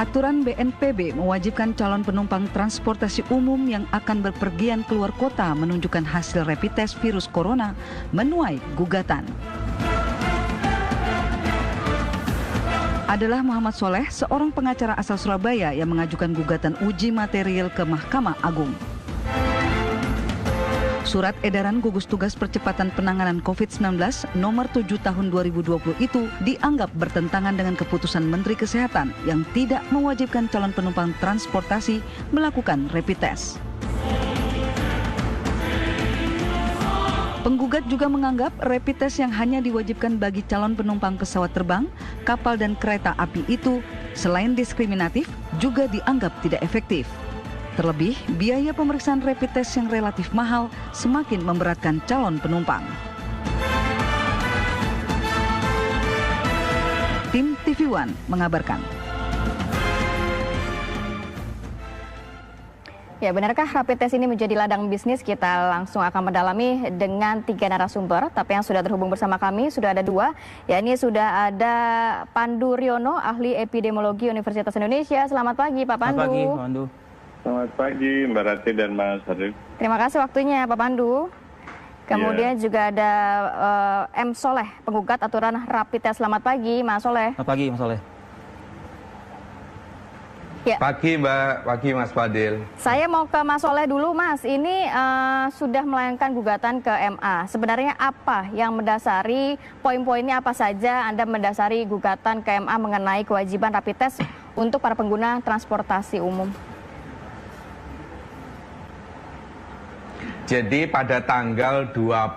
Aturan BNPB mewajibkan calon penumpang transportasi umum yang akan berpergian keluar kota menunjukkan hasil rapid test virus corona menuai gugatan. Adalah Muhammad Soleh, seorang pengacara asal Surabaya yang mengajukan gugatan uji material ke Mahkamah Agung. Surat edaran gugus tugas percepatan penanganan COVID-19 nomor 7 tahun 2020 itu dianggap bertentangan dengan keputusan Menteri Kesehatan yang tidak mewajibkan calon penumpang transportasi melakukan rapid test. Penggugat juga menganggap rapid test yang hanya diwajibkan bagi calon penumpang pesawat terbang, kapal dan kereta api itu selain diskriminatif juga dianggap tidak efektif. Terlebih, biaya pemeriksaan rapid test yang relatif mahal semakin memberatkan calon penumpang. Tim TV One mengabarkan. Ya, benarkah rapid test ini menjadi ladang bisnis? Kita langsung akan mendalami dengan 3 narasumber, tapi yang sudah terhubung bersama kami sudah ada 2. Ya, ini sudah ada Pandu Riono, ahli epidemiologi Universitas Indonesia. Selamat pagi, Pak Pandu. Selamat pagi, Pak Pandu. Selamat pagi, Mbak Rati dan Mas Arif. Terima kasih waktunya, Pak Pandu. Kemudian juga ada M. Soleh, penggugat aturan rapid test. Selamat pagi, Mas Soleh. Selamat pagi, Mas Soleh. Ya. Pagi, Mbak. Pagi, Mas Fadil. Saya mau ke Mas Soleh dulu, Mas. Ini sudah melayangkan gugatan ke MA. Sebenarnya apa yang mendasari, poin-poinnya apa saja Anda mendasari gugatan ke MA mengenai kewajiban rapid test untuk para pengguna transportasi umum? Jadi pada tanggal 25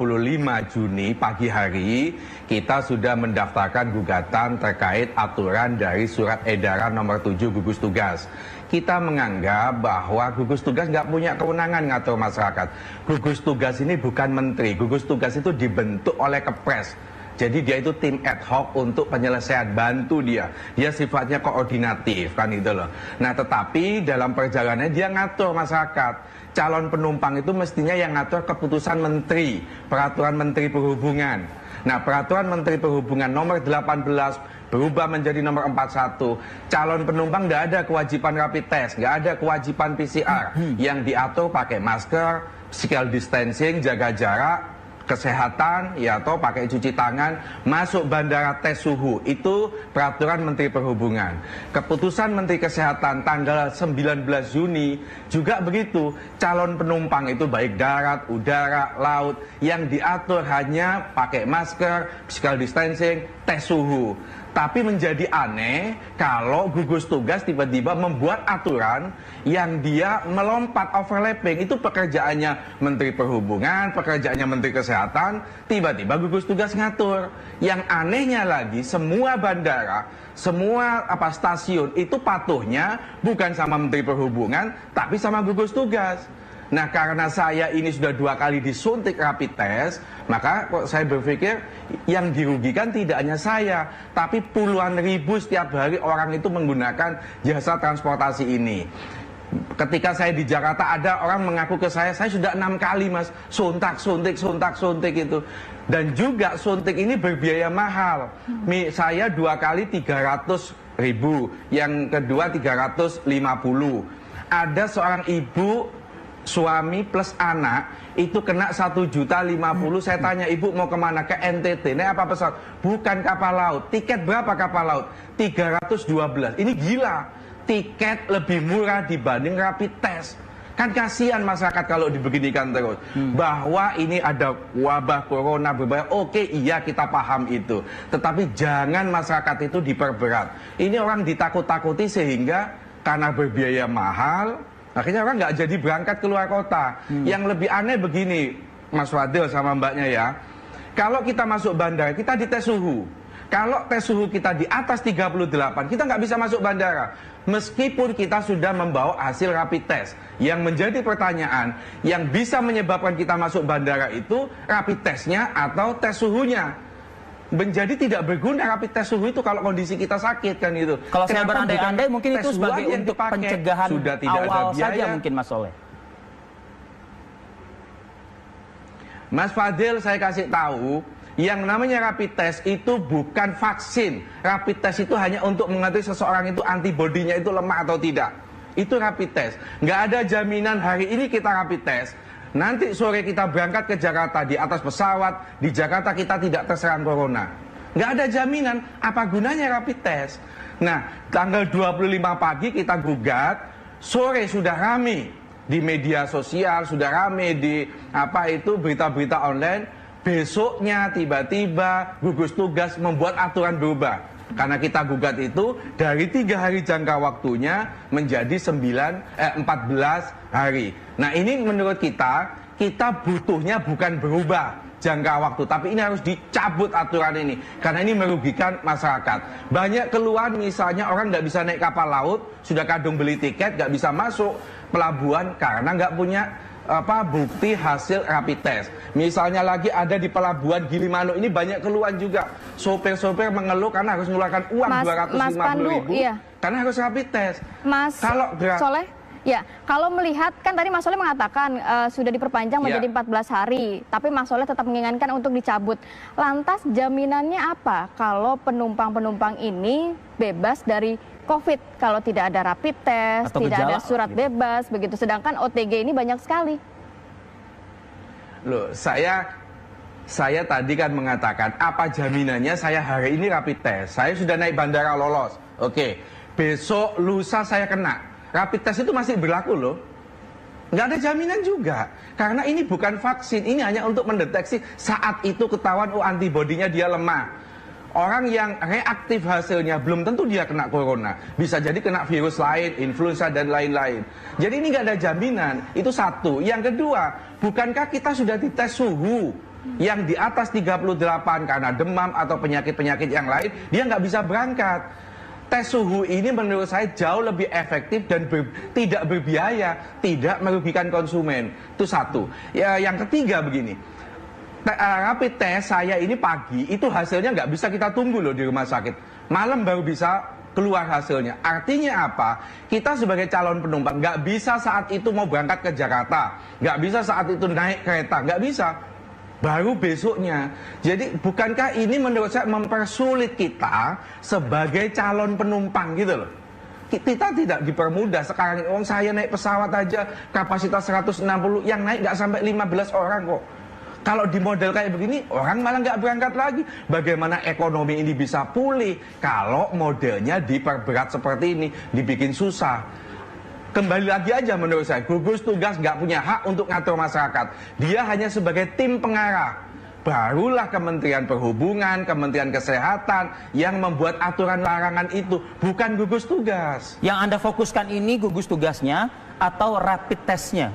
Juni pagi hari kita sudah mendaftarkan gugatan terkait aturan dari surat edaran nomor 7 gugus tugas. Kita menganggap bahwa gugus tugas nggak punya kewenangan ngatur masyarakat. Gugus tugas ini bukan menteri, gugus tugas itu dibentuk oleh Kepres. Jadi dia itu tim ad hoc untuk penyelesaian, bantu dia. Dia sifatnya koordinatif kan itu loh. Nah tetapi dalam perjalanannya dia ngatur masyarakat. Calon penumpang itu mestinya yang ngatur keputusan menteri, peraturan menteri perhubungan. Nah peraturan menteri perhubungan nomor 18 berubah menjadi nomor 41. Calon penumpang nggak ada kewajiban rapid test, nggak ada kewajiban PCR. Yang diatur pakai masker, physical distancing, jaga jarak, kesehatan, ya atau pakai cuci tangan, masuk bandara tes suhu. Itu peraturan Menteri Perhubungan. Keputusan Menteri Kesehatan tanggal 19 Juni juga begitu. Calon penumpang itu baik darat, udara, laut, yang diatur hanya pakai masker, physical distancing, tes suhu. Tapi menjadi aneh kalau gugus tugas tiba-tiba membuat aturan yang dia melompat, overlapping. Itu pekerjaannya Menteri Perhubungan, pekerjaannya Menteri Kesehatan, tiba-tiba gugus tugas ngatur. Yang anehnya lagi, semua bandara, semua stasiun itu patuhnya bukan sama Menteri Perhubungan, tapi sama gugus tugas. Nah karena saya ini sudah 2 kali disuntik rapid test, maka saya berpikir yang dirugikan tidak hanya saya, tapi puluhan ribu setiap hari orang itu menggunakan jasa transportasi ini. Ketika saya di Jakarta ada orang mengaku ke saya sudah 6 kali mas, suntik itu. Dan juga suntik ini berbiaya mahal. Saya 2 kali 300.000, yang kedua 350. Ada seorang ibu, suami plus anak itu kena 1.050.000. Saya tanya, ibu mau kemana? Ke NTT. Ini apa pesawat? Bukan kapal laut. Tiket berapa kapal laut? 312. Ini gila. Tiket lebih murah dibanding rapid test. Kan kasihan masyarakat kalau dibeginikan terus. Bahwa ini ada wabah corona berbahaya. Oke, iya kita paham itu. Tetapi jangan masyarakat itu diperberat. Ini orang ditakut-takuti sehingga karena berbiaya mahal, akhirnya orang nggak jadi berangkat keluar kota. Yang lebih aneh begini, Mas Fadil sama mbaknya ya. Kalau kita masuk bandara, kita dites suhu. Kalau tes suhu kita di atas 38, kita nggak bisa masuk bandara. Meskipun kita sudah membawa hasil rapid test. Yang menjadi pertanyaan, yang bisa menyebabkan kita masuk bandara itu rapid testnya atau tes suhunya. Menjadi tidak berguna rapid test suhu itu kalau kondisi kita sakit kan itu. Kalau saya berandai-andai mungkin itu sebagai untuk pencegahan sudah tidak awal ada biaya saja mungkin Mas Soleh. Mas Fadil, saya kasih tahu, Yang namanya rapid test itu bukan vaksin. Rapid test itu hanya untuk mengetahui seseorang itu antibodinya itu lemah atau tidak. Itu rapid test. Nggak ada jaminan hari ini kita rapid test, nanti sore kita berangkat ke Jakarta di atas pesawat, di Jakarta kita tidak terserang corona. Nggak ada jaminan, apa gunanya rapid test? Nah, tanggal 25 pagi kita gugat, sore sudah rame di media sosial, sudah rame di berita-berita online. Besoknya tiba-tiba gugus tugas membuat aturan berubah. Karena kita gugat itu dari 3 hari jangka waktunya menjadi 14 hari. Nah, ini menurut kita butuhnya bukan berubah jangka waktu, tapi ini harus dicabut aturan ini karena ini merugikan masyarakat. Banyak keluhan, misalnya orang nggak bisa naik kapal laut, sudah kadung beli tiket nggak bisa masuk pelabuhan karena nggak punya bukti hasil rapid test. Misalnya lagi ada di pelabuhan Gilimanuk ini banyak keluhan juga. Sopir-sopir mengeluh karena harus mengeluarkan uang 250.000 iya, karena harus rapid test. Mas Soleh, ya, kalau melihat kan tadi Mas Soleh mengatakan sudah diperpanjang menjadi 14 hari, tapi Mas Soleh tetap menginginkan untuk dicabut. Lantas jaminannya apa kalau penumpang-penumpang ini bebas dari COVID kalau tidak ada rapid test, atau tidak ada gejala, surat gitu. bebas, begitu. Sedangkan OTG ini banyak sekali. Loh, saya tadi kan mengatakan apa jaminannya saya hari ini rapid test, saya sudah naik bandara lolos, oke, besok lusa saya kena. Rapid test itu masih berlaku loh. Nggak ada jaminan juga. Karena ini bukan vaksin, ini hanya untuk mendeteksi saat itu ketahuan antibodinya dia lemah. Orang yang reaktif hasilnya belum tentu dia kena corona. Bisa jadi kena virus lain, influenza dan lain-lain. Jadi ini nggak ada jaminan. Itu satu. Yang kedua, bukankah kita sudah dites suhu yang di atas 38 karena demam atau penyakit-penyakit yang lain, dia nggak bisa berangkat. Tes suhu ini menurut saya jauh lebih efektif dan tidak berbiaya, tidak merugikan konsumen. Itu satu. Ya, yang ketiga begini, rapid test saya ini pagi itu hasilnya nggak bisa kita tunggu loh di rumah sakit. Malam baru bisa keluar hasilnya. Artinya apa? Kita sebagai calon penumpang nggak bisa saat itu mau berangkat ke Jakarta, nggak bisa saat itu naik kereta, nggak bisa. Baru besoknya. Jadi bukankah ini menurut saya mempersulit kita sebagai calon penumpang gitu loh. Kita tidak dipermudah sekarang. Saya naik pesawat aja kapasitas 160, yang naik nggak sampai 15 orang kok. Kalau di model kayak begini, orang malah nggak berangkat lagi. Bagaimana ekonomi ini bisa pulih kalau modelnya diperberat seperti ini, dibikin susah. Kembali lagi aja menurut saya, gugus tugas nggak punya hak untuk ngatur masyarakat. Dia hanya sebagai tim pengarah. Barulah Kementerian Perhubungan, Kementerian Kesehatan yang membuat aturan larangan itu, bukan gugus tugas. Yang Anda fokuskan ini gugus tugasnya atau rapid testnya?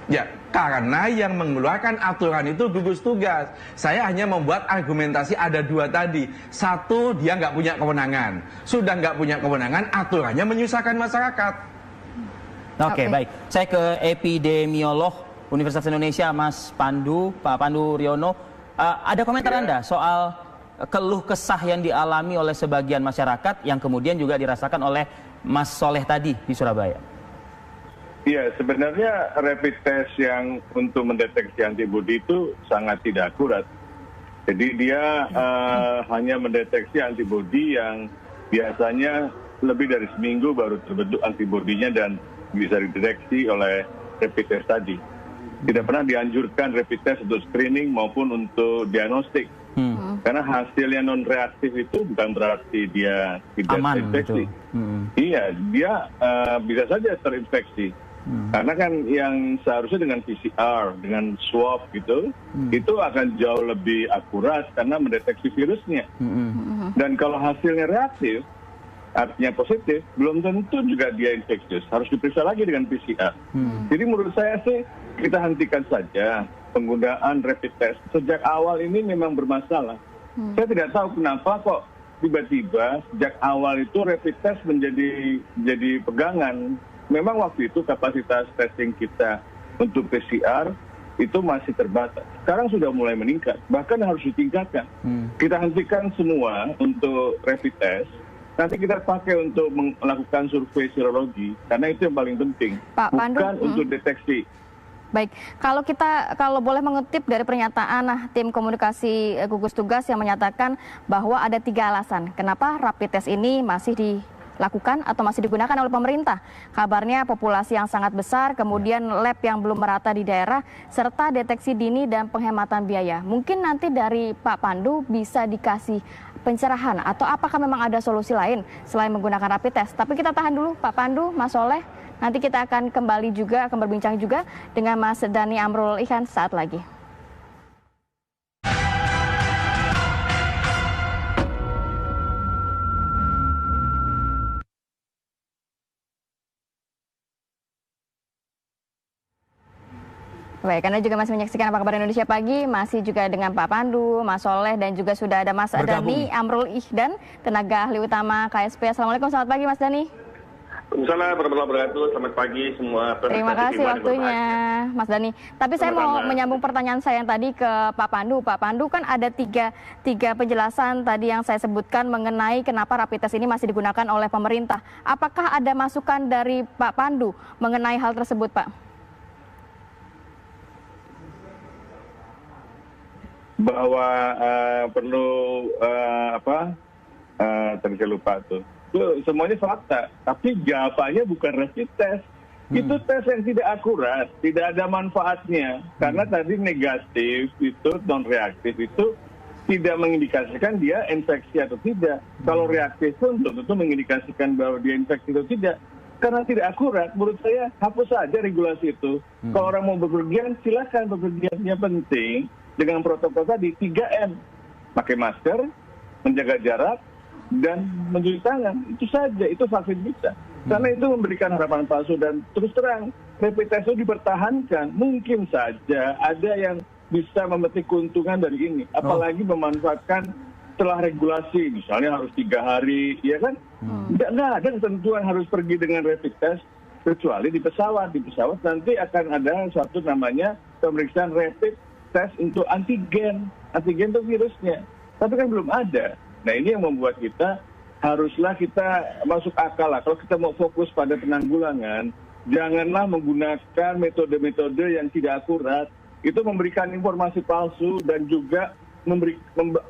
Ya, karena yang mengeluarkan aturan itu gugus tugas. Saya hanya membuat argumentasi ada dua tadi. Satu, dia nggak punya kewenangan. Sudah nggak punya kewenangan, aturannya menyusahkan masyarakat. Oke, baik. Saya ke epidemiolog Universitas Indonesia, Mas Pandu, Pak Pandu Riono. Ada komentar Anda soal keluh kesah yang dialami oleh sebagian masyarakat yang kemudian juga dirasakan oleh Mas Soleh tadi di Surabaya? Iya, sebenarnya rapid test yang untuk mendeteksi antibodi itu sangat tidak akurat. Jadi dia hanya mendeteksi antibodi yang biasanya lebih dari seminggu baru terbentuk antibodinya dan bisa dideteksi oleh rapid test tadi. Tidak pernah dianjurkan rapid test untuk screening maupun untuk diagnostik. Karena hasilnya non-reaktif itu bukan berarti dia tidak terinfeksi. Iya, dia bisa saja terinfeksi. Karena kan yang seharusnya dengan PCR, dengan swab gitu, itu akan jauh lebih akurat karena mendeteksi virusnya. Dan kalau hasilnya reaktif, artinya positif, belum tentu juga dia infeksius. Harus diperiksa lagi dengan PCR. Jadi menurut saya sih, kita hentikan saja penggunaan rapid test. Sejak awal ini memang bermasalah. Saya tidak tahu kenapa kok tiba-tiba sejak awal itu rapid test menjadi pegangan. Memang waktu itu kapasitas testing kita untuk PCR itu masih terbatas. Sekarang sudah mulai meningkat, bahkan harus ditingkatkan. Kita hentikan semua untuk rapid test. Nanti kita pakai untuk melakukan survei serologi, karena itu yang paling penting. Pak Pandu, bukan untuk deteksi. Baik, kalau boleh mengutip dari pernyataan tim komunikasi gugus tugas yang menyatakan bahwa ada 3 alasan kenapa rapid test ini masih dilakukan atau masih digunakan oleh pemerintah. Kabarnya populasi yang sangat besar, kemudian lab yang belum merata di daerah, serta deteksi dini dan penghematan biaya. Mungkin nanti dari Pak Pandu bisa dikasih pencerahan atau apakah memang ada solusi lain selain menggunakan rapid test. Tapi kita tahan dulu Pak Pandu, Mas Soleh. Nanti kita akan kembali juga, akan berbincang juga dengan Mas Dhani Amrul Ihdan saat lagi. Baik, Anda juga masih menyaksikan Apa Kabar Indonesia Pagi, masih juga dengan Pak Pandu, Mas Soleh, dan juga sudah ada Mas Dhani Amrul Ihdan, tenaga ahli utama KSP. Assalamualaikum, selamat pagi Mas Dhani. Waalaikumsalam warahmatullahi wabarakatuh. Selamat pagi semua. Terima kasih waktunya, Mas Dhani. Tapi saya mau menyambung pertanyaan saya yang tadi ke Pak Pandu. Pak Pandu, kan ada tiga penjelasan tadi yang saya sebutkan mengenai kenapa rapid test ini masih digunakan oleh pemerintah. Apakah ada masukan dari Pak Pandu mengenai hal tersebut, Pak? Bahwa perlu tadi saya lupa tuh. Itu semuanya fakta, tapi jawabannya bukan rapid test. Itu tes yang tidak akurat, tidak ada manfaatnya. Karena tadi negatif itu, non reaktif itu tidak mengindikasikan dia infeksi atau tidak. Kalau reaktif pun tentu mengindikasikan bahwa dia infeksi atau tidak. Karena tidak akurat, menurut saya hapus saja regulasi itu. Kalau orang mau bepergian, silakan bepergiannya, penting dengan protokol tadi 3M. Pakai masker, menjaga jarak, dan mencuci tangan. Itu saja, itu vaksin bisa. Karena itu memberikan harapan palsu, dan terus terang rapid test itu dipertahankan. Mungkin saja ada yang bisa memetik keuntungan dari ini, apalagi memanfaatkan setelah regulasi, misalnya harus 3 hari, ya kan? Nggak ada ketentuan harus pergi dengan rapid test, kecuali di pesawat. Di pesawat nanti akan ada suatu namanya pemeriksaan rapid test untuk antigen itu virusnya. Tapi kan belum ada. Nah, ini yang membuat haruslah kita masuk akal lah. Kalau kita mau fokus pada penanggulangan, janganlah menggunakan metode-metode yang tidak akurat. Itu memberikan informasi palsu dan juga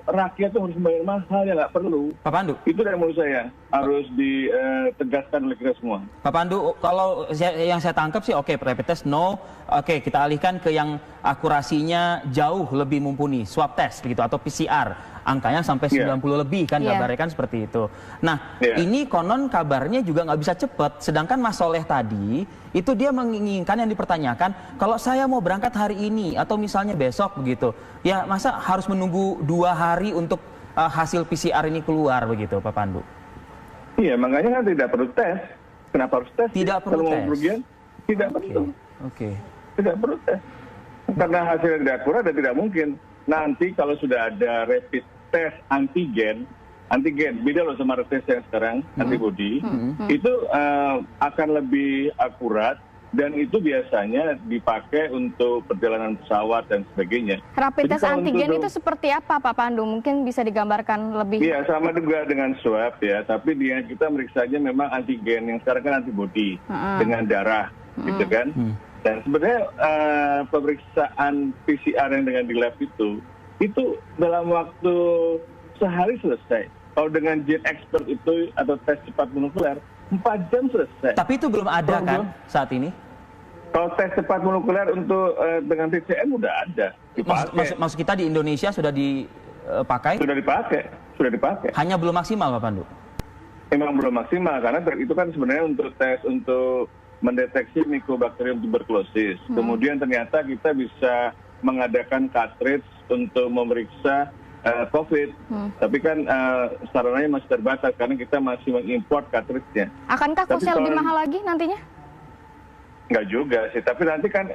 rakyat itu harus membayar mahal yang nggak perlu. Pak Pandu, itu yang menurut saya harus ditegaskan oleh kita semua. Pak Pandu, kalau yang saya tangkap sih oke, rapid test no, oke, kita alihkan ke yang akurasinya jauh lebih mumpuni, swab test begitu atau PCR. Angkanya sampai 90 lebih kan, kabarnya kan seperti itu. Nah, ini konon kabarnya juga nggak bisa cepat. Sedangkan Mas Soleh tadi, itu dia menginginkan yang dipertanyakan, kalau saya mau berangkat hari ini atau misalnya besok begitu, ya masa harus menunggu 2 hari untuk hasil PCR ini keluar begitu, Pak Pandu? Iya, makanya kan tidak perlu tes. Kenapa harus tes? Tidak perlu tes? Tidak perlu. Oke. Tidak perlu tes. Karena hasilnya tidak akurat dan tidak mungkin. Nanti kalau sudah ada rapid tes antigen beda loh sama tes yang sekarang, antibody, itu akan lebih akurat dan itu biasanya dipakai untuk perjalanan pesawat dan sebagainya. Rapid test antigen itu seperti apa, Pak Pandu? Mungkin bisa digambarkan lebih? Iya, sama juga dengan swab ya, tapi kita meriksanya memang antigen, yang sekarang kan antibody dengan darah, gitu kan. Dan sebenarnya pemeriksaan PCR yang dengan di lab itu dalam waktu sehari selesai. Kalau dengan Gen Expert itu atau tes cepat molekuler 4 jam selesai. Tapi itu belum ada kan saat ini? Kalau tes cepat molekuler untuk dengan TCM udah ada. Maksud kita di Indonesia sudah dipakai? Sudah dipakai. Hanya belum maksimal, Pak Pandu? Memang belum maksimal karena itu kan sebenarnya untuk tes untuk mendeteksi Mycobacterium tuberculosis. Kemudian ternyata kita bisa mengadakan cartridge untuk memeriksa COVID. Tapi kan sarananya masih terbatas karena kita masih mengimpor cartridge-nya. Akankah kosnya lebih mahal lagi nantinya? Enggak juga sih, tapi nanti kan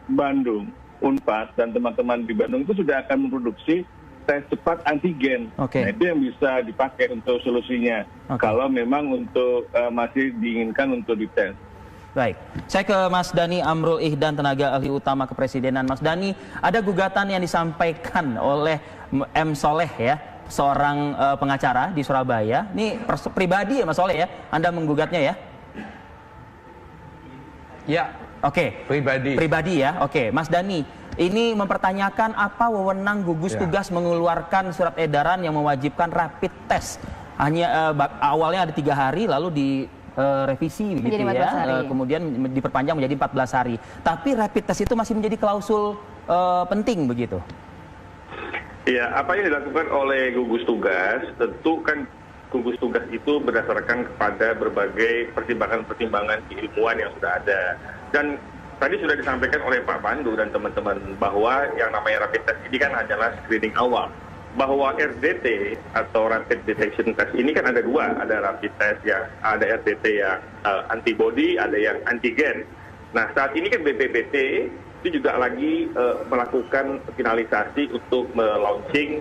Bandung, Unpad, dan teman-teman di Bandung itu sudah akan memproduksi tes cepat antigen. Nah, itu yang bisa dipakai untuk solusinya. Kalau memang untuk masih diinginkan untuk dites. Baik, saya ke Mas Dhani Amrul Ihdan, tenaga ahli utama kepresidenan. Mas Dhani, ada gugatan yang disampaikan oleh M. Soleh ya, seorang pengacara di Surabaya. Ini pribadi ya Mas Soleh ya, Anda menggugatnya ya? Ya, Oke. Pribadi ya. Oke, Mas Dhani, ini mempertanyakan apa wewenang gugus tugas mengeluarkan surat edaran yang mewajibkan rapid test. Hanya awalnya ada 3 hari, lalu direvisi begitu ya. Kemudian diperpanjang menjadi 14 hari. Tapi rapid test itu masih menjadi klausul penting begitu. Ya, apa yang dilakukan oleh gugus tugas, tentu kan gugus tugas itu berdasarkan kepada berbagai pertimbangan-pertimbangan keilmuan yang sudah ada. Dan tadi sudah disampaikan oleh Pak Pandu dan teman-teman bahwa yang namanya rapid test ini kan adalah screening awal. Bahwa RDT atau Rapid Detection Test ini kan ada 2, ada rapid test yang ada RDT yang antibody, ada yang antigen. Nah, saat ini kan BPPT itu juga lagi melakukan finalisasi untuk melaunching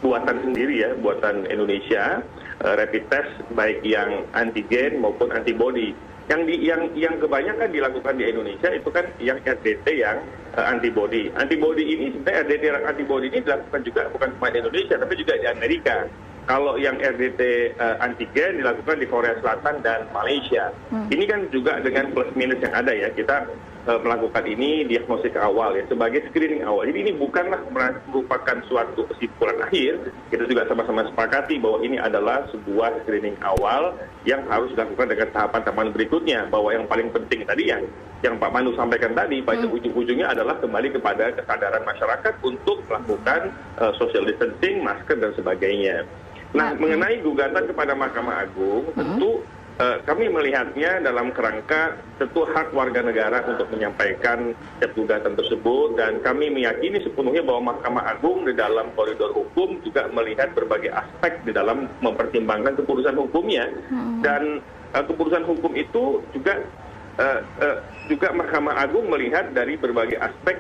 buatan sendiri ya, buatan Indonesia, rapid test baik yang antigen maupun antibody. Yang kebanyakan dilakukan di Indonesia itu kan yang RDT yang antibody. Antibody ini sebenarnya RDT yang antibody ini dilakukan juga bukan cuma di Indonesia tapi juga di Amerika. Kalau yang RDT antigen dilakukan di Korea Selatan dan Malaysia. Ini kan juga dengan plus minus yang ada ya, kita melakukan ini diagnosis awal ya, sebagai screening awal. Jadi ini bukanlah merupakan suatu kesimpulan akhir, kita juga sama-sama sepakati bahwa ini adalah sebuah screening awal yang harus dilakukan dengan tahapan-tahapan berikutnya, bahwa yang paling penting tadi yang Pak Pandu sampaikan tadi, pada ujung-ujungnya adalah kembali kepada kesadaran masyarakat untuk melakukan social distancing, masker dan sebagainya. Nah, mengenai gugatan kepada Mahkamah Agung, tentu kami melihatnya dalam kerangka tentu hak warga negara untuk menyampaikan setiap gugatan tersebut, dan kami meyakini sepenuhnya bahwa Mahkamah Agung di dalam koridor hukum juga melihat berbagai aspek di dalam mempertimbangkan keputusan hukumnya, dan keputusan hukum itu juga Mahkamah Agung melihat dari berbagai aspek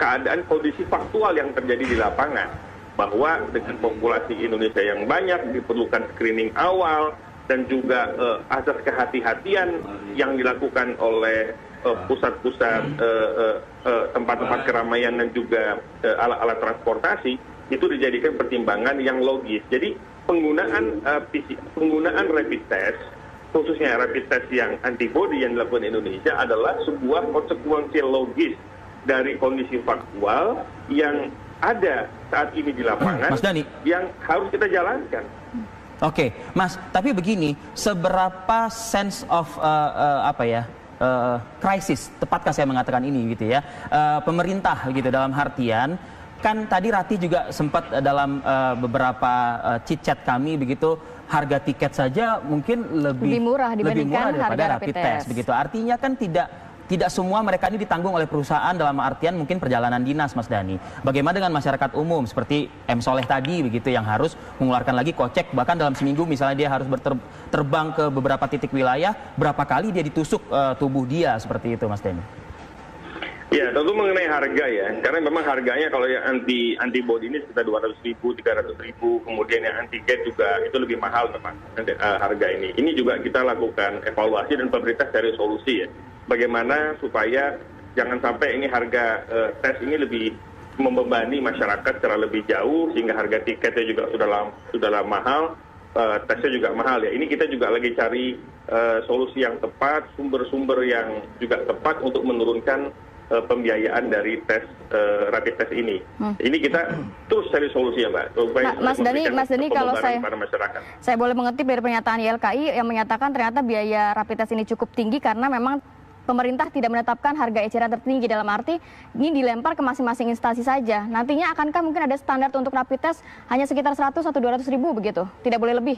keadaan kondisi faktual yang terjadi di lapangan, bahwa dengan populasi Indonesia yang banyak diperlukan screening awal dan juga asas kehati-hatian yang dilakukan oleh pusat-pusat tempat-tempat keramaian dan juga alat-alat transportasi itu dijadikan pertimbangan yang logis. Jadi penggunaan rapid test, khususnya rapid test yang antibody yang dilakukan di Indonesia adalah sebuah konsekuensi logis dari kondisi faktual yang ada saat ini di lapangan, Mas Dhani, yang harus kita jalankan. Oke, Mas, tapi begini, seberapa sense of krisis, tepatkah saya mengatakan ini gitu ya, pemerintah gitu dalam artian, kan tadi Ratih juga sempat dalam beberapa chit-chat kami begitu, harga tiket saja mungkin lebih murah daripada rapid test begitu. Artinya kan tidak semua mereka ini ditanggung oleh perusahaan dalam artian mungkin perjalanan dinas, Mas Dhani. Bagaimana dengan masyarakat umum seperti M. Soleh tadi begitu yang harus mengeluarkan lagi kocek, bahkan dalam seminggu misalnya dia harus terbang ke beberapa titik wilayah, berapa kali dia ditusuk tubuh dia seperti itu, Mas Dhani? Ya, tentu mengenai harga ya, karena memang harganya kalau yang antibody ini sekitar 200.000, 300.000, kemudian yang antigen juga itu lebih mahal memang harga ini. Ini juga kita lakukan evaluasi dan pemerintah cari solusi ya. Bagaimana supaya jangan sampai ini harga tes ini lebih membebani masyarakat secara lebih jauh sehingga harga tiketnya juga sudah mahal, tesnya juga mahal ya. Ini kita juga lagi cari solusi yang tepat, sumber-sumber yang juga tepat untuk menurunkan pembiayaan dari tes rapid test ini. Ini kita terus cari solusi ya, Mbak. Mas Dhani, kalau saya boleh mengutip dari pernyataan YLKI yang menyatakan ternyata biaya rapid test ini cukup tinggi karena memang pemerintah tidak menetapkan harga eceran tertinggi, dalam arti ini dilempar ke masing-masing instansi saja. Nantinya akankah mungkin ada standar untuk rapid test hanya sekitar 100 atau 200 ribu begitu? Tidak boleh lebih?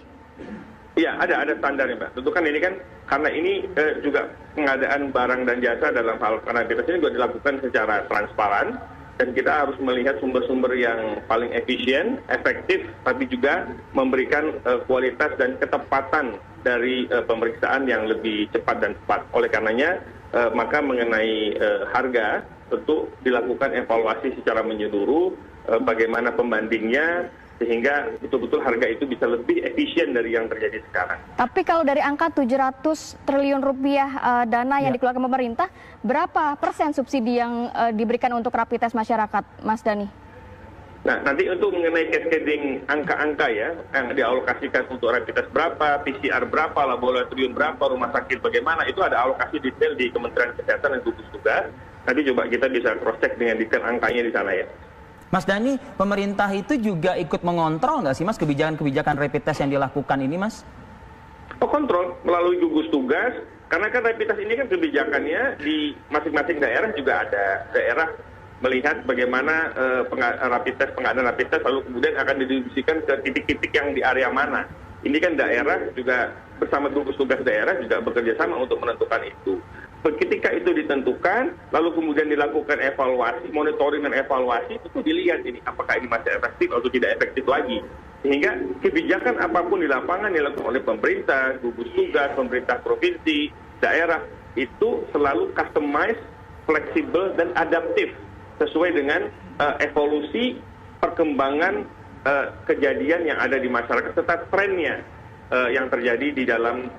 Iya, ada standarnya, Mbak. Tentu kan ini kan karena ini juga pengadaan barang dan jasa dalam hal rapid test ini juga dilakukan secara transparan, dan kita harus melihat sumber-sumber yang paling efisien, efektif, tapi juga memberikan kualitas dan ketepatan dari pemeriksaan yang lebih cepat dan tepat. Oleh karenanya, maka mengenai harga tentu dilakukan evaluasi secara menyeluruh, bagaimana pembandingnya, sehingga betul-betul harga itu bisa lebih efisien dari yang terjadi sekarang. Tapi kalau dari angka 700 triliun rupiah dana yang dikeluarkan pemerintah, berapa persen subsidi yang diberikan untuk rapid test masyarakat, Mas Dhani? Nah, nanti untuk mengenai cascading angka-angka ya, yang dialokasikan untuk rapid test berapa, PCR berapa, laboratorium berapa, rumah sakit bagaimana, itu ada alokasi detail di Kementerian Kesehatan dan gugus tugas. Nanti coba kita bisa cross-check dengan detail angkanya di sana ya. Mas Dhani, pemerintah itu juga ikut mengontrol nggak sih Mas kebijakan-kebijakan rapid test yang dilakukan ini Mas? Oh, kontrol melalui gugus tugas, karena kan rapid test ini kan kebijakannya di masing-masing daerah juga ada. Daerah melihat bagaimana pengadaan rapid test, lalu kemudian akan didistribusikan ke titik-titik yang di area mana. Ini kan daerah juga bersama gugus tugas daerah juga bekerja sama untuk menentukan itu. Ketika itu ditentukan, lalu kemudian dilakukan evaluasi, monitoring dan evaluasi, itu dilihat ini apakah ini masih efektif atau tidak efektif lagi. Sehingga kebijakan apapun di lapangan dilakukan oleh pemerintah, gugus tugas, pemerintah provinsi, daerah, itu selalu customized, fleksibel, dan adaptif sesuai dengan evolusi perkembangan kejadian yang ada di masyarakat serta trennya yang terjadi di dalam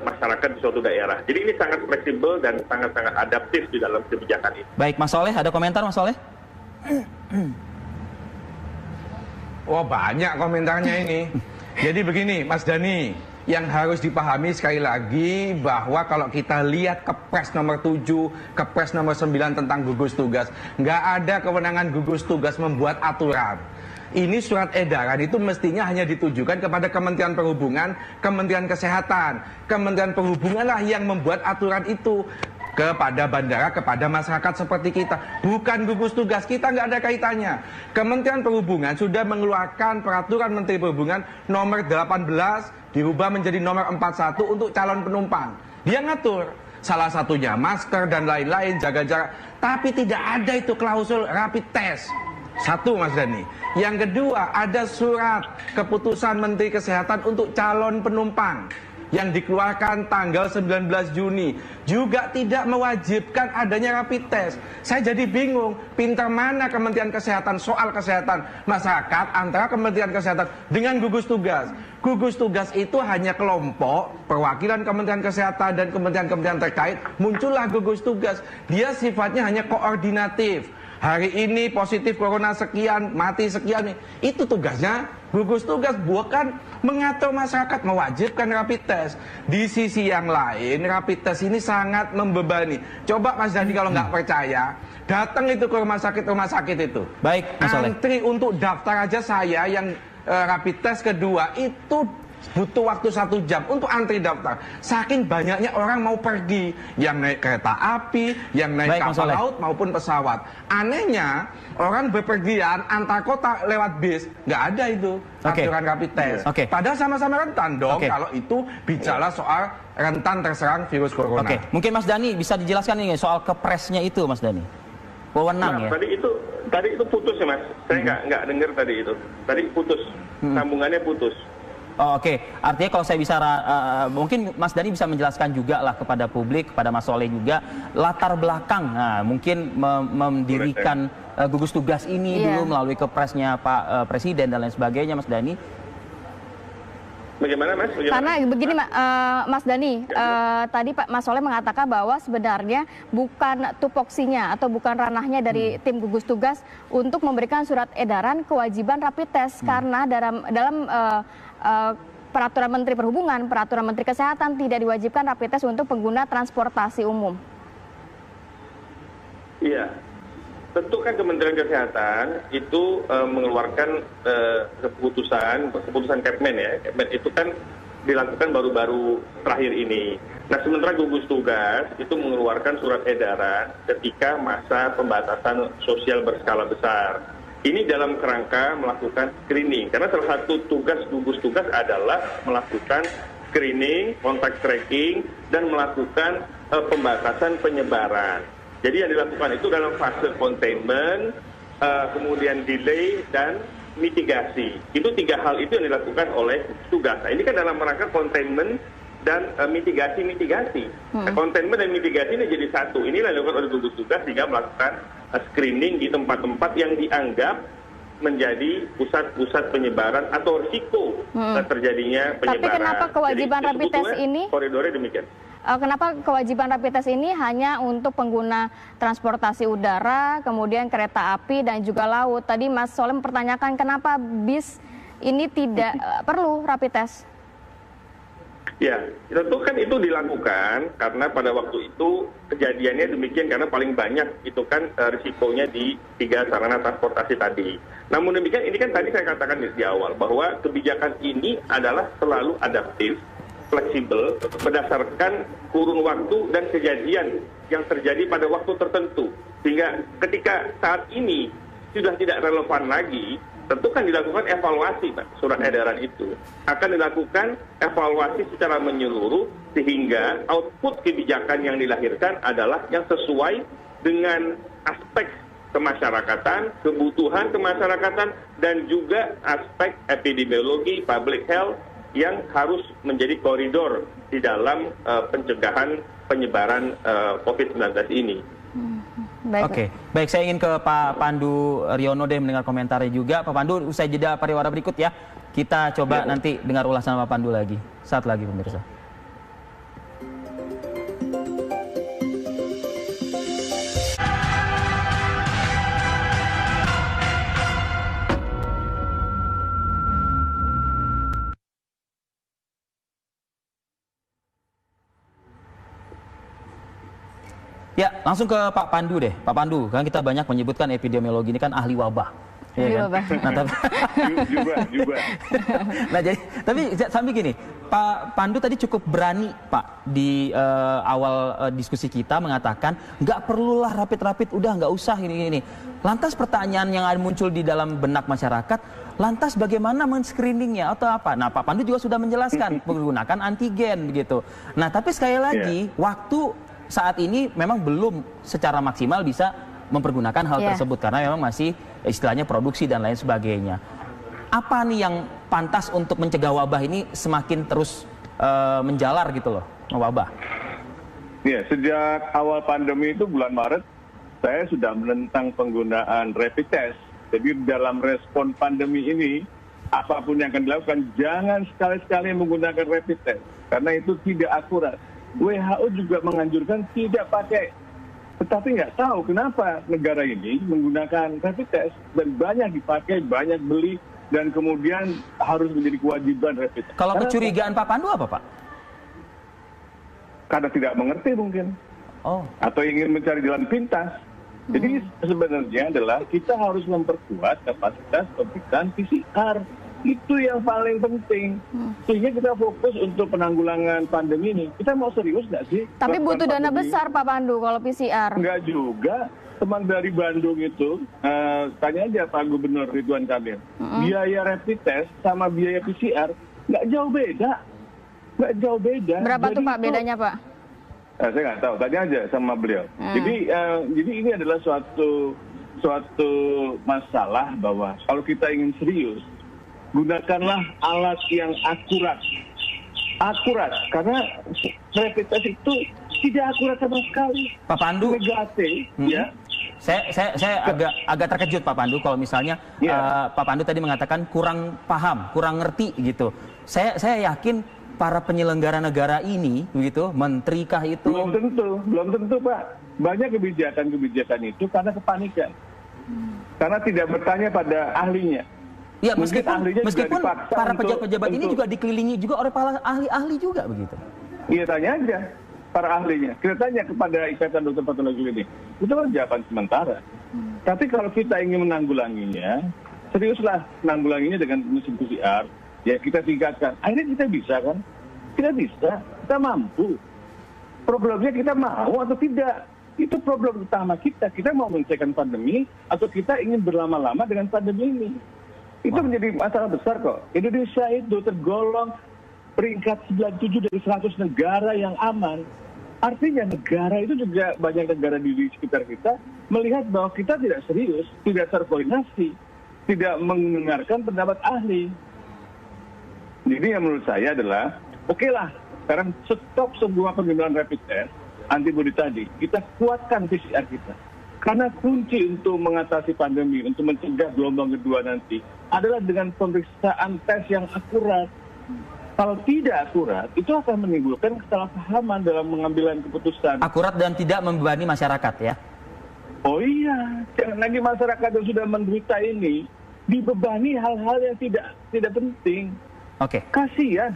masyarakat di suatu daerah. Jadi ini sangat fleksibel dan sangat-sangat adaptif di dalam kebijakan ini. Baik, Mas Soleh, ada komentar Mas Soleh? Wah, banyak komentarnya ini. Jadi begini, Mas Dhani, yang harus dipahami sekali lagi bahwa kalau kita lihat Kepres nomor 7, Kepres nomor 9 tentang gugus tugas, nggak ada kewenangan gugus tugas membuat aturan. Ini surat edaran itu mestinya hanya ditujukan kepada Kementerian Perhubungan, Kementerian Kesehatan. Kementerian Perhubungan lah yang membuat aturan itu kepada bandara, kepada masyarakat seperti kita. Bukan gugus tugas, kita nggak ada kaitannya. Kementerian Perhubungan sudah mengeluarkan peraturan Menteri Perhubungan nomor 18 dirubah menjadi nomor 41 untuk calon penumpang. Dia ngatur salah satunya masker dan lain-lain, jaga jarak. Tapi tidak ada itu klausul rapid test. Satu, Mas Dhani. Yang kedua, ada surat keputusan Menteri Kesehatan untuk calon penumpang yang dikeluarkan tanggal 19 Juni juga tidak mewajibkan adanya rapid test. Saya jadi bingung, pintar mana Kementerian Kesehatan soal kesehatan masyarakat antara Kementerian Kesehatan dengan gugus tugas. Gugus tugas itu hanya kelompok perwakilan Kementerian Kesehatan dan kementerian-kementerian terkait, muncullah gugus tugas. Dia sifatnya hanya koordinatif. Hari ini positif corona sekian, mati sekian. Itu tugasnya gugus tugas, bukan mengatur masyarakat, mewajibkan rapid test. Di sisi yang lain, rapid test ini sangat membebani. Coba Mas Dhani kalau nggak percaya, datang itu ke rumah sakit itu. Baik, Mas Soleh. Antri untuk daftar aja saya yang rapid test kedua itu butuh waktu 1 jam untuk antri daftar. Saking banyaknya orang mau pergi, yang naik kereta api, yang naik kapal laut maupun pesawat. Anehnya orang bepergian antar kota lewat bis, nggak ada itu aturan rapid test. Padahal sama-sama rentan dong kalau itu bicara soal rentan terserang virus corona. Mungkin Mas Dhani bisa dijelaskan ini soal kepresnya itu, Mas Dhani. Wewenang ya. Tadi itu putus ya Mas. Saya nggak dengar tadi itu. Tadi putus, sambungannya putus. Oh, artinya kalau saya bisa mungkin Mas Dhani bisa menjelaskan juga lah kepada publik, kepada Mas Soleh juga latar belakang, mungkin mendirikan gugus tugas ini dulu melalui kepresnya Pak Presiden dan lain sebagainya, Mas Dhani. Bagaimana Mas? Karena begini Mas Dhani, tadi Pak Mas Soleh mengatakan bahwa sebenarnya bukan tupoksinya atau bukan ranahnya dari tim gugus tugas untuk memberikan surat edaran kewajiban rapid test karena dalam peraturan Menteri Perhubungan, peraturan Menteri Kesehatan tidak diwajibkan rapid test untuk pengguna transportasi umum. Iya, tentu kan Kementerian Kesehatan itu mengeluarkan keputusan Kepmen ya. Kepmen itu kan dilakukan baru-baru terakhir ini. Nah, sementara gugus tugas itu mengeluarkan surat edaran ketika masa pembatasan sosial berskala besar. Ini dalam kerangka melakukan screening, karena salah satu tugas gugus tugas adalah melakukan screening, kontak tracking, dan melakukan pembatasan penyebaran. Jadi yang dilakukan itu dalam fase containment, kemudian delay, dan mitigasi. Itu 3 hal itu yang dilakukan oleh gugus tugas. Nah, ini kan dalam rangka containment dan mitigasi. Containment dan mitigasi ini jadi satu. Inilah yang dilakukan oleh gugus tugas sehingga melakukan screening di tempat-tempat yang dianggap menjadi pusat-pusat penyebaran atau risiko terjadinya penyebaran. Tapi kenapa kewajiban rapid test ini? Koridornya demikian. kenapa kewajiban rapid test ini hanya untuk pengguna transportasi udara, kemudian kereta api dan juga laut. Tadi Mas Soleh mempertanyakan kenapa bis ini tidak perlu rapid test. Ya, tentu kan itu dilakukan karena pada waktu itu kejadiannya demikian karena paling banyak itu kan risikonya di 3 sarana transportasi tadi. Namun demikian ini kan tadi saya katakan di awal bahwa kebijakan ini adalah selalu adaptif, fleksibel, berdasarkan kurun waktu dan kejadian yang terjadi pada waktu tertentu. Sehingga ketika saat ini sudah tidak relevan lagi, tentu kan dilakukan evaluasi, Pak, surat edaran itu. Akan dilakukan evaluasi secara menyeluruh sehingga output kebijakan yang dilahirkan adalah yang sesuai dengan aspek kemasyarakatan, kebutuhan kemasyarakatan, dan juga aspek epidemiologi, public health yang harus menjadi koridor di dalam pencegahan penyebaran COVID-19 ini. Oke, baik, saya ingin ke Pak Pandu Riono deh mendengar komentarnya juga. Pak Pandu, usai jeda pariwara berikut ya, kita coba nanti dengar ulasan Pak Pandu lagi. Saat lagi pemirsa. Ya, langsung ke Pak Pandu deh. Pak Pandu, kan kita banyak menyebutkan epidemiologi ini kan ahli wabah. Ya kan? Nah, tapi nah, jadi tapi sampai gini, Pak Pandu tadi cukup berani, Pak, di awal diskusi kita mengatakan nggak perlulah rapid, udah nggak usah ini. Lantas pertanyaan yang muncul di dalam benak masyarakat, lantas bagaimana men-screeningnya atau apa? Nah, Pak Pandu juga sudah menjelaskan menggunakan antigen begitu. Nah, tapi sekali lagi waktu saat ini memang belum secara maksimal bisa mempergunakan hal tersebut karena memang masih istilahnya produksi dan lain sebagainya. Apa nih yang pantas untuk mencegah wabah ini semakin terus menjalar gitu loh, wabah? Ya, sejak awal pandemi itu bulan Maret, saya sudah menentang penggunaan rapid test. Jadi dalam respon pandemi ini, apapun yang akan dilakukan, jangan sekali-sekali menggunakan rapid test karena itu tidak akurat. WHO juga menganjurkan tidak pakai. Tetapi nggak tahu kenapa negara ini menggunakan rapid test dan banyak dipakai, banyak beli, dan kemudian harus menjadi kewajiban rapid test. Kalau kecurigaan Pak Pandu apa, Pak? Karena tidak mengerti mungkin. Atau ingin mencari jalan pintas. Jadi sebenarnya adalah kita harus memperkuat kapasitas pemeriksaan PCR. Itu yang paling penting. Sehingga kita fokus untuk penanggulangan pandemi ini. Kita mau serius nggak sih? Tapi butuh dana besar, Pak Pandu, kalau PCR. Nggak juga. Teman dari Bandung itu, tanya aja Pak Gubernur Ridwan Kamil. Biaya rapid test sama biaya PCR nggak jauh beda. Nggak jauh beda. Berapa jadi tuh Pak bedanya, Pak? Saya nggak tahu. Tanya aja sama beliau. Jadi ini adalah suatu masalah bahwa kalau kita ingin serius, gunakanlah alat yang akurat. Akurat, karena rapid test itu tidak akurat sama sekali. Pak Pandu, negatif, ya. Saya agak terkejut Pak Pandu kalau misalnya Pak Pandu tadi mengatakan kurang paham, kurang ngerti gitu. Saya yakin para penyelenggara negara ini, begitu, menteri kah itu? Belum tentu Pak. Banyak kebijakan itu karena kepanikan, karena tidak bertanya pada ahlinya. Ya, meskipun para pejabat-pejabat ini juga dikelilingi juga oleh para ahli-ahli juga begitu. Iya, tanya aja para ahlinya. Kita tanya kepada Ikatan Dokter Patologi Klinik. Itu kan jawaban sementara. Tapi kalau kita ingin menanggulanginya, seriuslah menanggulanginya dengan mesin PCR. Ya kita tingkatkan. Akhirnya kita bisa kan? Kita bisa, kita mampu. Problemnya kita mau atau tidak. Itu problem utama kita. Kita mau menyelesaikan pandemi atau kita ingin berlama-lama dengan pandemi ini. Itu menjadi masalah besar kok. Indonesia itu tergolong peringkat 97 dari 100 negara yang aman. Artinya negara itu juga banyak negara di sekitar kita melihat bahwa kita tidak serius, tidak terkoordinasi, tidak mendengarkan pendapat ahli. Jadi yang menurut saya adalah, oke lah, sekarang stop semua penggunaan rapid test, antibody tadi, kita kuatkan PCR kita. Karena kunci untuk mengatasi pandemi, untuk mencegah gelombang kedua nanti, adalah dengan pemeriksaan tes yang akurat. Kalau tidak akurat, itu akan menimbulkan kesalahpahaman dalam mengambilan keputusan. Akurat dan tidak membebani masyarakat ya. Oh iya, jangan lagi masyarakat yang sudah menderita ini dibebani hal-hal yang tidak penting. Oke. Kasihan.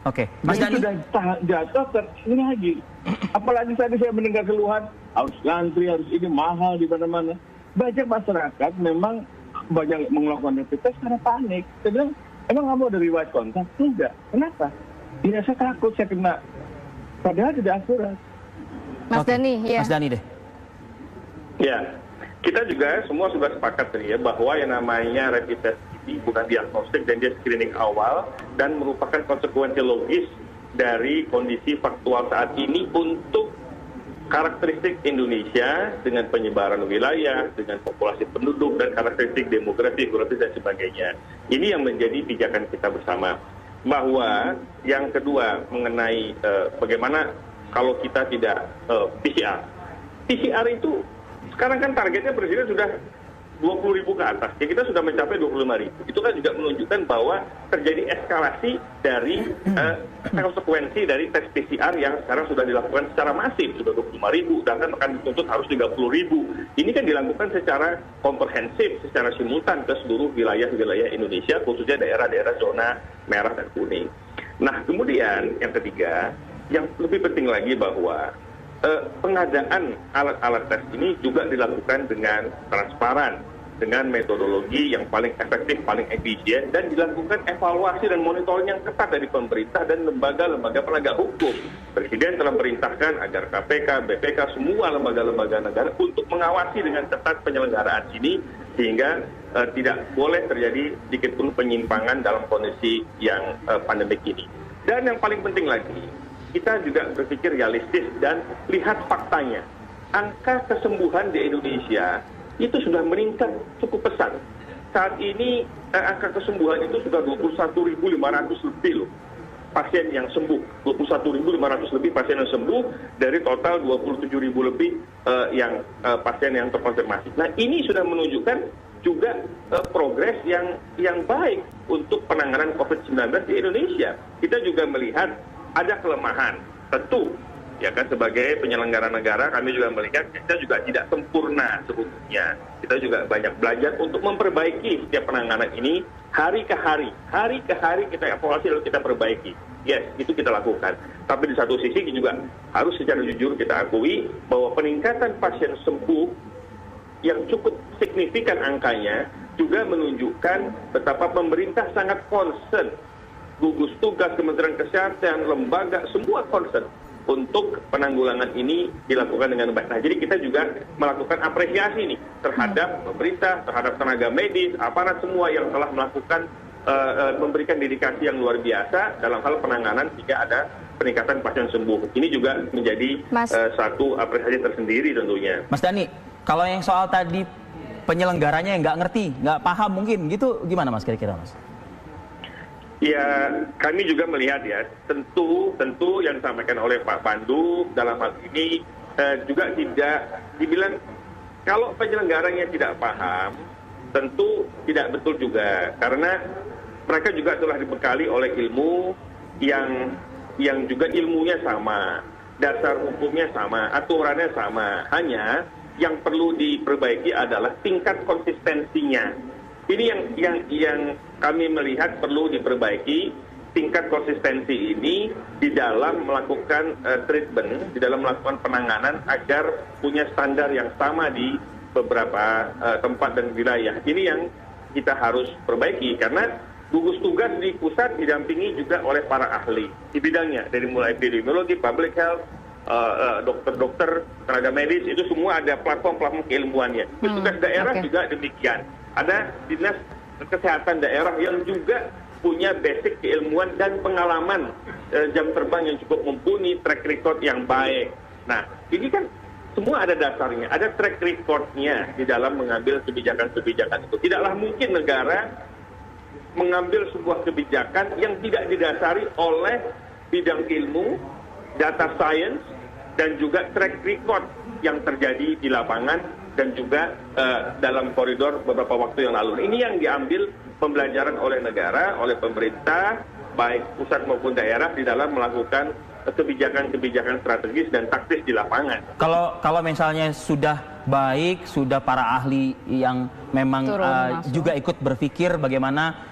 Oke, Mas Jadi Dhani. sudah jatuh ini lagi. Apalagi tadi saya mendengar keluhan harus ngantri, harus ini mahal di mana-mana. Banyak masyarakat memang banyak melakukan rapid test karena panik. Saya bilang, emang kamu ada riwayat kontak? Enggak. Kenapa? Ya saya takut saya kena. Padahal tidak akurat. Mas Dhani, ya. Mas Dhani deh. Ya, kita juga semua sudah sepakat tadi ya bahwa yang namanya rapid test ini bukan diagnostik dan dia screening awal dan merupakan konsekuensi logis dari kondisi faktual saat ini untuk karakteristik Indonesia dengan penyebaran wilayah, dengan populasi penduduk dan karakteristik demografi, geografis dan sebagainya. Ini yang menjadi pijakan kita bersama. Bahwa yang kedua mengenai bagaimana kalau kita tidak PCR. PCR itu sekarang kan targetnya Presiden sudah 20.000 ke atas, ya kita sudah mencapai 25.000. Itu kan juga menunjukkan bahwa terjadi eskalasi dari konsekuensi dari tes PCR yang sekarang sudah dilakukan secara masif, sudah 25.000, dan akan dituntut harus 30.000. Ini kan dilakukan secara komprehensif, secara simultan ke seluruh wilayah-wilayah Indonesia, khususnya daerah-daerah zona merah dan kuning. Nah, kemudian yang ketiga, yang lebih penting lagi bahwa pengadaan alat-alat tes ini juga dilakukan dengan transparan, dengan metodologi yang paling efektif, paling efisien, dan dilakukan evaluasi dan monitoring yang ketat dari pemerintah dan lembaga-lembaga penegak hukum. Presiden telah memerintahkan agar KPK, BPK, semua lembaga-lembaga negara untuk mengawasi dengan ketat penyelenggaraan ini, sehingga tidak boleh terjadi sedikit pun penyimpangan dalam kondisi yang pandemik ini. Dan yang paling penting lagi, kita juga berpikir realistis dan lihat faktanya. Angka kesembuhan di Indonesia itu sudah meningkat cukup pesat. Saat ini angka kesembuhan itu sudah 21.500 lebih loh pasien yang sembuh. 21.500 lebih pasien yang sembuh dari total 27.000 lebih yang pasien yang terkonfirmasi. Nah, ini sudah menunjukkan juga progres yang baik untuk penanganan COVID-19 di Indonesia. Kita juga melihat ada kelemahan, tentu ya kan sebagai penyelenggara negara kami juga melihat kita juga tidak sempurna sebetulnya. Kita juga banyak belajar untuk memperbaiki setiap penanganan ini hari ke hari kita evaluasi lalu kita perbaiki. Yes, itu kita lakukan. Tapi di satu sisi juga harus secara jujur kita akui bahwa peningkatan pasien sembuh yang cukup signifikan angkanya juga menunjukkan betapa pemerintah sangat concern. Gugus tugas Kementerian Kesehatan, lembaga, semua concern untuk penanggulangan ini dilakukan dengan baik. Nah, jadi kita juga melakukan apresiasi nih terhadap pemerintah, terhadap tenaga medis, aparat semua yang telah melakukan memberikan dedikasi yang luar biasa dalam hal penanganan jika ada peningkatan pasien sembuh. Ini juga menjadi satu apresiasi tersendiri tentunya. Mas Dhani, kalau yang soal tadi penyelenggaranya yang nggak ngerti, nggak paham mungkin gitu, gimana Mas kira-kira Mas? Ya, kami juga melihat ya, tentu yang disampaikan oleh Pak Pandu dalam hal ini juga tidak dibilang kalau penyelenggaranya tidak paham, tentu tidak betul juga karena mereka juga telah dibekali oleh ilmu yang juga ilmunya sama, dasar hukumnya sama, aturannya sama. Hanya yang perlu diperbaiki adalah tingkat konsistensinya. Ini yang kami melihat perlu diperbaiki, tingkat konsistensi ini di dalam melakukan treatment, di dalam melakukan penanganan agar punya standar yang sama di beberapa tempat dan wilayah. Ini yang kita harus perbaiki karena gugus tugas di pusat didampingi juga oleh para ahli di bidangnya, dari mulai epidemiologi, public health, dokter-dokter, tenaga medis, itu semua ada platform-platform keilmuannya. Tugas daerah juga demikian. Ada dinas kesehatan daerah yang juga punya basic keilmuan dan pengalaman jam terbang yang cukup mumpuni, track record yang baik. Nah, ini kan semua ada dasarnya, ada track recordnya di dalam mengambil kebijakan-kebijakan itu. Tidaklah mungkin negara mengambil sebuah kebijakan yang tidak didasari oleh bidang ilmu, data science, dan juga track record yang terjadi di lapangan dan juga dalam koridor beberapa waktu yang lalu. Ini yang diambil pembelajaran oleh negara, oleh pemerintah, baik pusat maupun daerah di dalam melakukan kebijakan-kebijakan strategis dan taktis di lapangan. Kalau misalnya sudah baik, sudah para ahli yang memang juga ikut berpikir bagaimana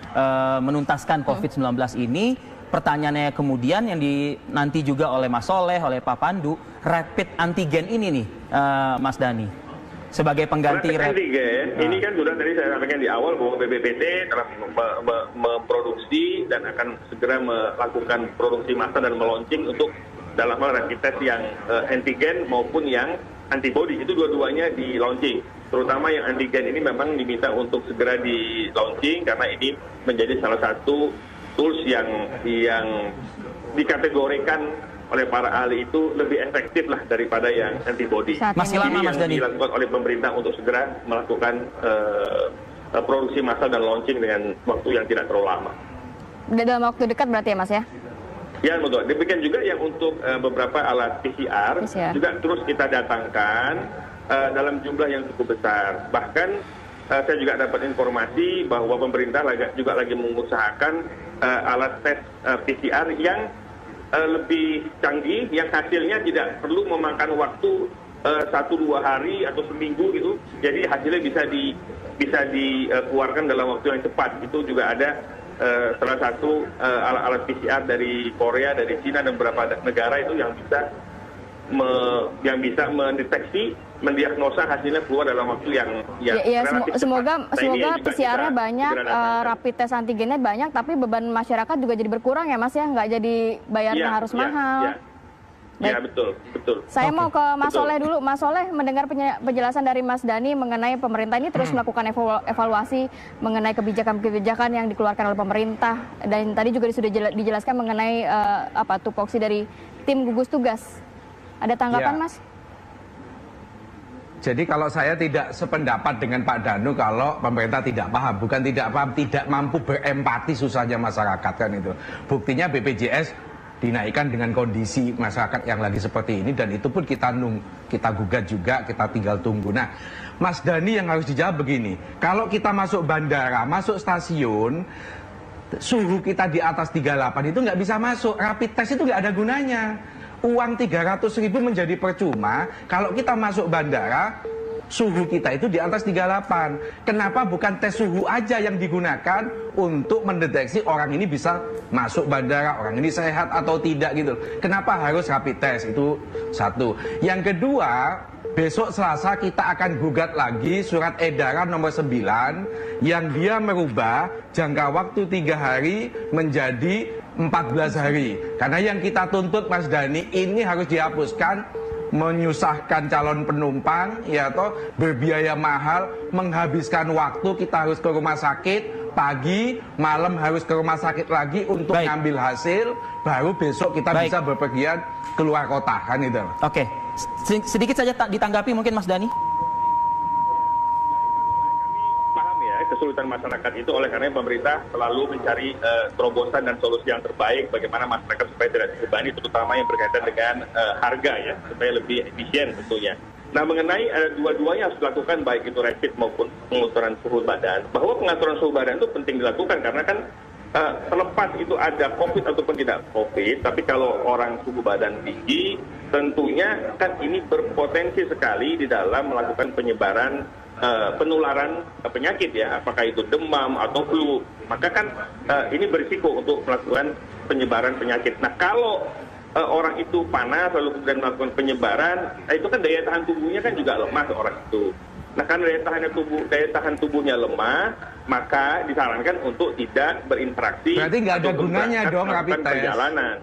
menuntaskan COVID-19 ini, pertanyaannya kemudian yang nanti juga oleh Mas Soleh, oleh Pak Pandu, rapid antigen ini nih, Mas Dhani, sebagai pengganti rapid antigen. Ini kan sudah tadi saya sampaikan di awal bahwa BPPT telah memproduksi dan akan segera melakukan produksi massal dan meluncing untuk dalam hal rapid test yang antigen maupun yang antibody. Itu dua-duanya di launching. Terutama yang antigen ini memang diminta untuk segera di launching karena ini menjadi salah satu tools yang dikategorikan oleh para ahli itu lebih efektif lah daripada yang antibody. Masih lama, Mas Dhani. Ini yang dilakukan oleh pemerintah untuk segera melakukan produksi massal dan launching dengan waktu yang tidak terlalu lama. Dalam waktu dekat berarti ya, Mas ya? Ya, betul. Demikian juga yang untuk beberapa alat PCR juga terus kita datangkan dalam jumlah yang cukup besar. Bahkan saya juga dapat informasi bahwa pemerintah juga lagi mengusahakan alat tes PCR yang lebih canggih, yang hasilnya tidak perlu memakan waktu 1-2 hari atau seminggu gitu. Jadi hasilnya bisa dikeluarkan dalam waktu yang cepat. Itu juga ada salah satu alat PCR dari Korea, dari Cina dan beberapa negara itu yang bisa mendeteksi, mendiagnosa hasilnya keluar dalam waktu yang relatif semoga PCR-nya banyak, rapid test antigennya banyak, tapi beban masyarakat juga jadi berkurang ya, Mas ya, nggak jadi bayarnya harus mahal. Ya, betul. Saya mau ke Mas Soleh dulu. Mas Soleh, mendengar penjelasan dari Mas Dhani mengenai pemerintah ini terus melakukan evaluasi mengenai kebijakan-kebijakan yang dikeluarkan oleh pemerintah, dan tadi juga sudah dijelaskan mengenai tupoksi dari tim gugus tugas. Ada tanggapan, Mas? Jadi kalau saya tidak sependapat dengan Pak Danu kalau pemerintah tidak paham, bukan tidak paham, tidak mampu berempati susahnya masyarakat kan itu. Buktinya BPJS dinaikkan dengan kondisi masyarakat yang lagi seperti ini, dan itu pun kita gugat juga, kita tinggal tunggu. Nah, Mas Dhani yang harus dijawab begini, kalau kita masuk bandara, masuk stasiun, suhu kita di atas 38 itu nggak bisa masuk, rapid test itu nggak ada gunanya. Uang 300.000 menjadi percuma kalau kita masuk bandara, suhu kita itu di atas 38. Kenapa bukan tes suhu aja yang digunakan untuk mendeteksi orang ini bisa masuk bandara, orang ini sehat atau tidak gitu. Kenapa harus rapid test? Itu satu. Yang kedua, besok Selasa kita akan gugat lagi surat edaran nomor 9 yang dia merubah jangka waktu 3 hari menjadi 14 hari. Karena yang kita tuntut, Mas Dhani, ini harus dihapuskan, menyusahkan calon penumpang, ya toh, berbiaya mahal, menghabiskan waktu, kita harus ke rumah sakit, pagi, malam harus ke rumah sakit lagi untuk ngambil hasil, baru besok kita bisa berpergian keluar kota, kan itu. Oke, sedikit saja ditanggapi mungkin Mas Dhani. Kesulitan masyarakat itu oleh karena pemerintah selalu mencari terobosan dan solusi yang terbaik bagaimana masyarakat supaya tidak terbebani, terutama yang berkaitan dengan harga ya, supaya lebih efisien tentunya. Nah, mengenai dua-duanya harus dilakukan, baik itu rapid maupun pengaturan suhu badan. Bahwa pengaturan suhu badan itu penting dilakukan karena kan terlepas itu ada COVID ataupun tidak COVID, tapi kalau orang suhu badan tinggi tentunya kan ini berpotensi sekali di dalam melakukan penyebaran penularan penyakit ya, apakah itu demam atau flu, maka kan ini berisiko untuk melakukan penyebaran penyakit. Nah, kalau orang itu panas lalu kemudian melakukan penyebaran, itu kan daya tahan tubuhnya kan juga lemah orang itu. Nah, karena daya tahan tubuhnya lemah, maka disarankan untuk tidak berinteraksi. Berarti nggak ada gunanya dong rapid test. Perjalanan.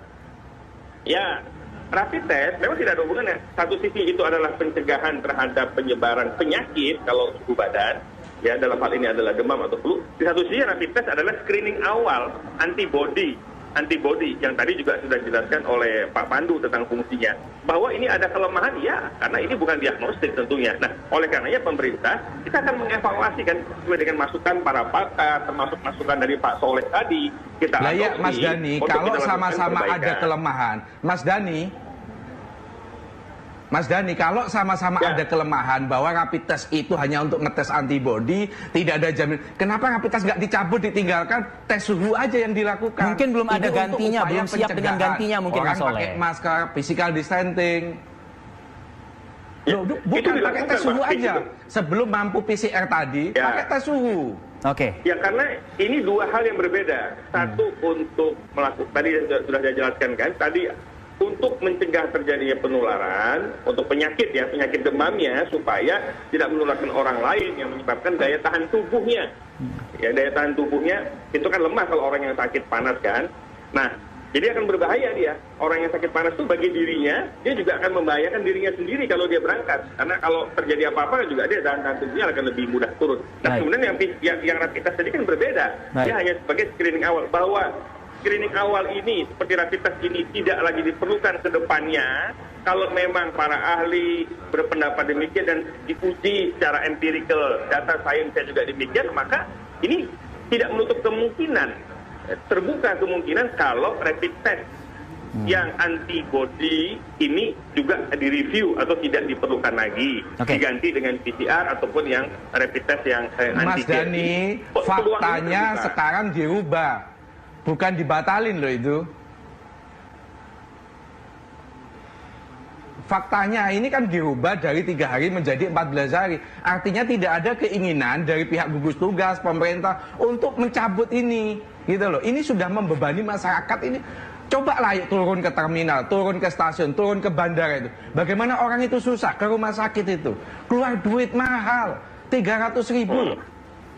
Ya. Rapid test memang tidak ada hubungannya. Satu sisi itu adalah pencegahan terhadap penyebaran penyakit kalau suhu badan, ya dalam hal ini adalah demam atau flu. Di satu sisi rapid test adalah screening awal antibody yang tadi juga sudah dijelaskan oleh Pak Pandu tentang fungsinya. Bahwa ini ada kelemahan ya, karena ini bukan diagnostik tentunya. Nah, oleh karenanya pemerintah kita akan mengevaluasi kan sesuai dengan masukan para pakar, termasuk masukan dari Pak Soleh tadi. Kita ya, Mas Dhani, kalau sama-sama ada kelemahan, Mas Dhani, Mas Dhani, kalau sama-sama ada kelemahan bahwa rapid test itu hanya untuk ngetes antibodi, tidak ada jaminan. Kenapa rapid test nggak dicabut, ditinggalkan, tes suhu aja yang dilakukan? Mungkin belum ada Ini gantinya, untuk upaya belum siap dengan pencegahan. gantinya mungkin Orang Mas Soleh. pakai masker, physical distancing. Loh, Itu bukan pakai dilakukan, tes suhu Pak. aja. Sebelum mampu PCR tadi, Ya. pakai tes suhu. Oke. Ya karena ini dua hal yang berbeda. Satu untuk melakukan, tadi sudah saya jelaskan kan, tadi untuk mencegah terjadinya penularan, untuk penyakit ya, penyakit demamnya, supaya tidak menularkan orang lain yang menyebabkan daya tahan tubuhnya. Ya, daya tahan tubuhnya itu kan lemah kalau orang yang sakit panas kan. Nah, jadi akan berbahaya dia. Orang yang sakit panas itu bagi dirinya, dia juga akan membahayakan dirinya sendiri kalau dia berangkat. Karena kalau terjadi apa-apa juga dia tahan tubuhnya akan lebih mudah turun. Nah, Baik. kemudian yang rapid test tadi kan berbeda. Baik. Dia hanya sebagai screening awal, bahwa screening awal ini seperti rapid test ini tidak lagi diperlukan ke depannya kalau memang para ahli berpendapat demikian dan diuji secara empirical, data sainsnya juga demikian, maka ini tidak menutup kemungkinan, terbuka kemungkinan kalau rapid test yang antibody ini juga direview atau tidak diperlukan lagi, Oke. diganti dengan PCR ataupun yang rapid test yang Mas antigen. Dhani, Peluang ini faktanya terbuka. sekarang dirubah. Bukan dibatalin loh itu. Faktanya ini kan dirubah dari 3 hari menjadi 14 hari. Artinya tidak ada keinginan dari pihak gugus tugas, pemerintah untuk mencabut ini. Gitu loh. Ini sudah membebani masyarakat ini. Cobalah yuk turun ke terminal, turun ke stasiun, turun ke bandara itu. Bagaimana orang itu susah ke rumah sakit itu. Keluar duit mahal, 300.000.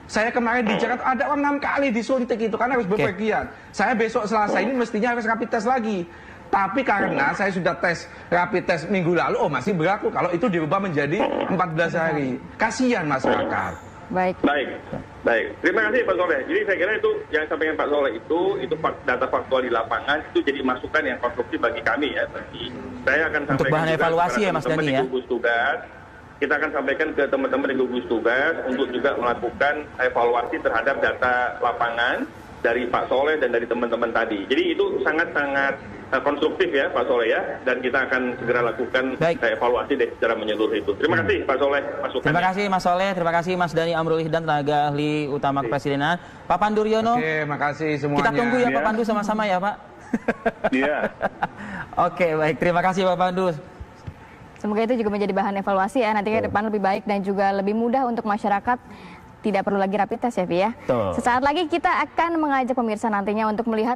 Saya kemarin di Jakarta ada orang 6 kali disuntik itu karena harus bepergian. Saya besok Selasa ini mestinya harus rapid test lagi. Tapi karena saya sudah tes rapid test minggu lalu, oh masih berlaku. Kalau itu dirubah menjadi 14 hari. Kasihan masyarakat. Baik. Baik. Terima kasih Pak Soleh. Jadi saya kira itu yang sampaikan Pak Soleh itu data faktual di lapangan itu jadi masukan yang konstruktif bagi kami ya. Bagi saya akan Untuk sampaikan bahan juga evaluasi kepada ya, Mas teman-teman Dhani di ya. gugus tugas. Kita akan sampaikan ke teman-teman di gugus tugas untuk juga melakukan evaluasi terhadap data lapangan dari Pak Soleh dan dari teman-teman tadi. Jadi itu sangat-sangat konstruktif ya Pak Soleh ya, dan kita akan segera lakukan Baik. evaluasi secara menyeluruh itu. Terima kasih Pak Soleh masukannya. Terima kasih Mas Soleh, terima kasih Mas Dhani Amrul Ihdan, tenaga ahli utama kepresidenan. Pak Pandu Riono, Oke, makasih semuanya. kita tunggu ya Pak Ya. Pandu sama-sama ya Pak. Iya. Oke, baik. Terima kasih Pak Pandu. Semoga itu juga menjadi bahan evaluasi ya, nanti ke depan lebih baik dan juga lebih mudah untuk masyarakat. Tidak perlu lagi rapid test ya, Vi ya. Betul. Sesaat lagi kita akan mengajak pemirsa nantinya untuk melihat